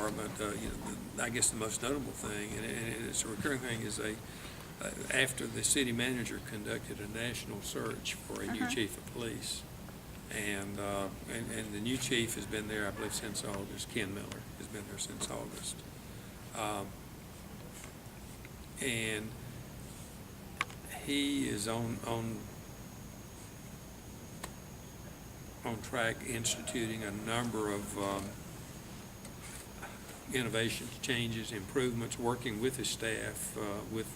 department, I guess the most notable thing, and it's a recurring thing, is after the city manager conducted a national search for a new chief of police, and the new chief has been there, I believe, since August. Ken Miller has been there since August, and he is on track instituting a number of innovations, changes, improvements, working with his staff, with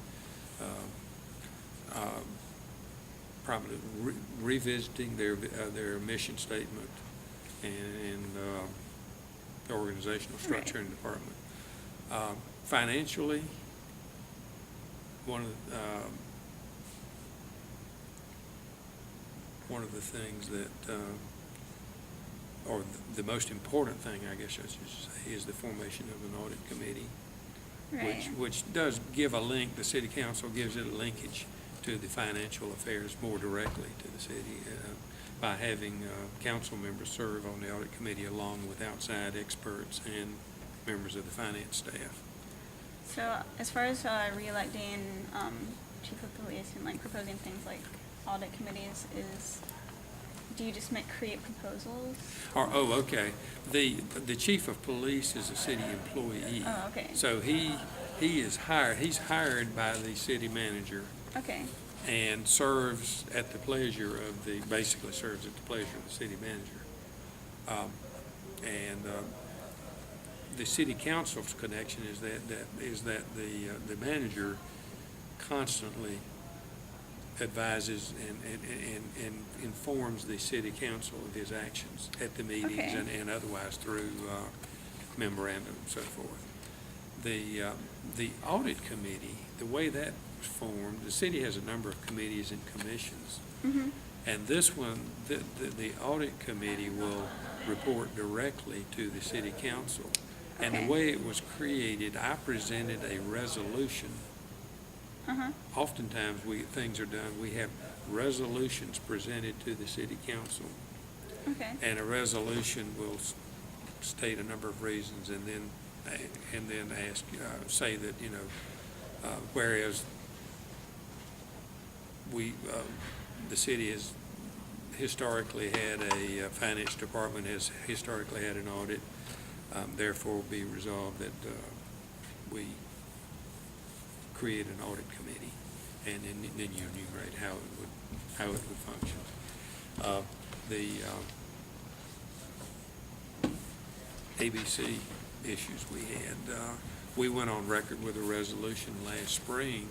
probably revisiting their mission statement and the organizational structure in the department. Financially, one of the things that, or the most important thing, I guess I should say, is the formation of an audit committee, Right. which does give a link. The city council gives it a linkage to the financial affairs more directly to the city by having council members serve on the audit committee along with outside experts and members of the finance staff. So as far as re-electing chief of police and like proposing things like audit committees, do you just create proposals? Okay. The chief of police is a city employee. Oh, okay. So he is hired. He's hired by the city manager. Okay. And serves at the pleasure of basically serves at the pleasure of the city manager. The city council's connection is that the manager constantly advises and informs the city council of his actions at the meetings and otherwise through memorandum and so forth. The audit committee, the way that was formed, the city has a number of committees and commissions. Mm-hmm. And this one, the audit committee will report directly to the city council. And the way it was created, I presented a resolution. Oftentimes, things are done, we have resolutions presented to the city council. Okay. And a resolution will state a number of reasons and then ask, say that, whereas the city has historically had a finance department, has historically had an audit, therefore be resolved that we create an audit committee, and then you enumerate how it would function. The ABC issues we went on record with a resolution last spring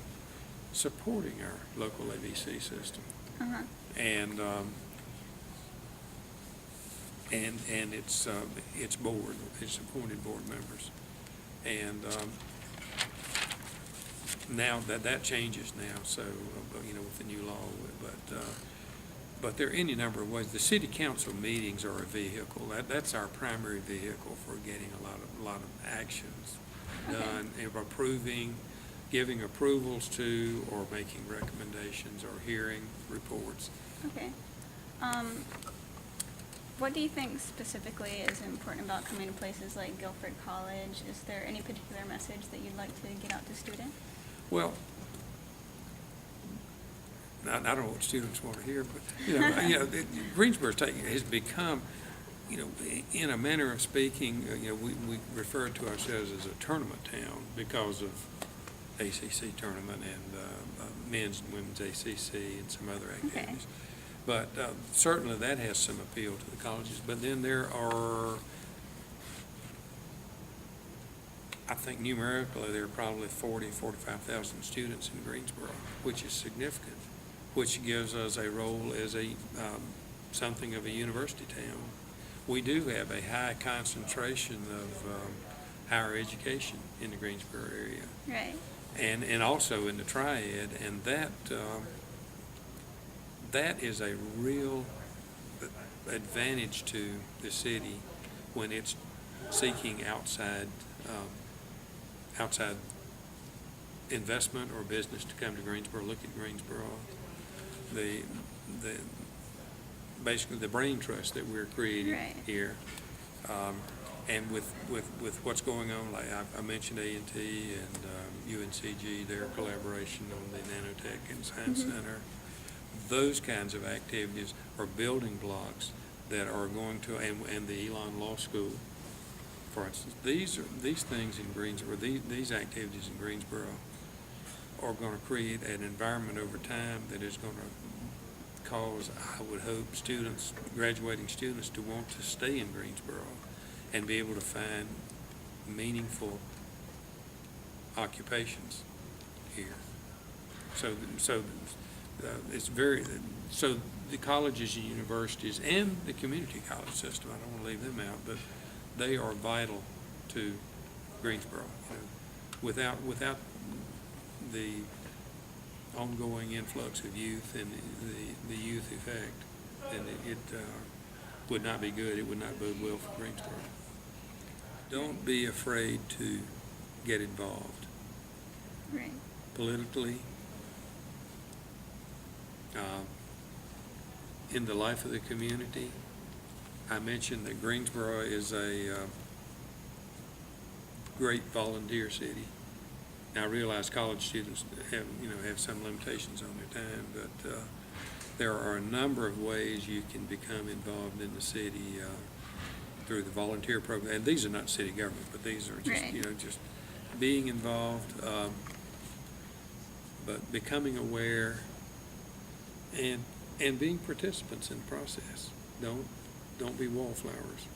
supporting our local ABC system, and its board, its appointed board members, and now that changes now. So with the new law, but there are any number of ways. The city council meetings are a vehicle. That's our primary vehicle for getting a lot of actions done, and giving approvals to, or making recommendations, or hearing reports. Okay. What do you think specifically is important about coming to places like Guilford College? Is there any particular message that you'd like to get out to students? Well, I don't know what students want to hear, but Greensboro has become, in a manner of speaking, we refer to ourselves as a tournament town because of ACC tournament and men's and women's ACC and some other activities. But certainly that has some appeal to the colleges. But then there are, I think numerically, there are probably 45,000 students in Greensboro, which is significant, which gives us a role as something of a university town. We do have a high concentration of higher education in the Greensboro area. Right. And also in the Triad, and that is a real advantage to the city when it's seeking outside investment or business to come to Greensboro, look at Greensboro. Basically the brain trust that we're creating here And with what's going on, like I mentioned A&T and UNCG, their collaboration on the Nanotech and Science Center, those kinds of activities are building blocks that are going to, and the Elon Law School, for instance, these things in Greensboro, these activities in Greensboro are going to create an environment over time that is going to cause, I would hope, graduating students to want to stay in Greensboro and be able to find meaningful occupations here. So it's so the colleges and universities and the community college system, I don't want to leave them out, but they are vital to Greensboro. Without the ongoing influx of youth and the youth effect, then it would not be good. It would not bode well for Greensboro. Don't be afraid to get involved. Right. Politically, in the life of the community. I mentioned that Greensboro is a great volunteer city. Now, I realize college students have some limitations on their time, but there are a number of ways you can become involved in the city through the volunteer program. And these are not city government, but these are just, Right. Just being involved, but becoming aware and being participants in the process. Don't be wallflowers.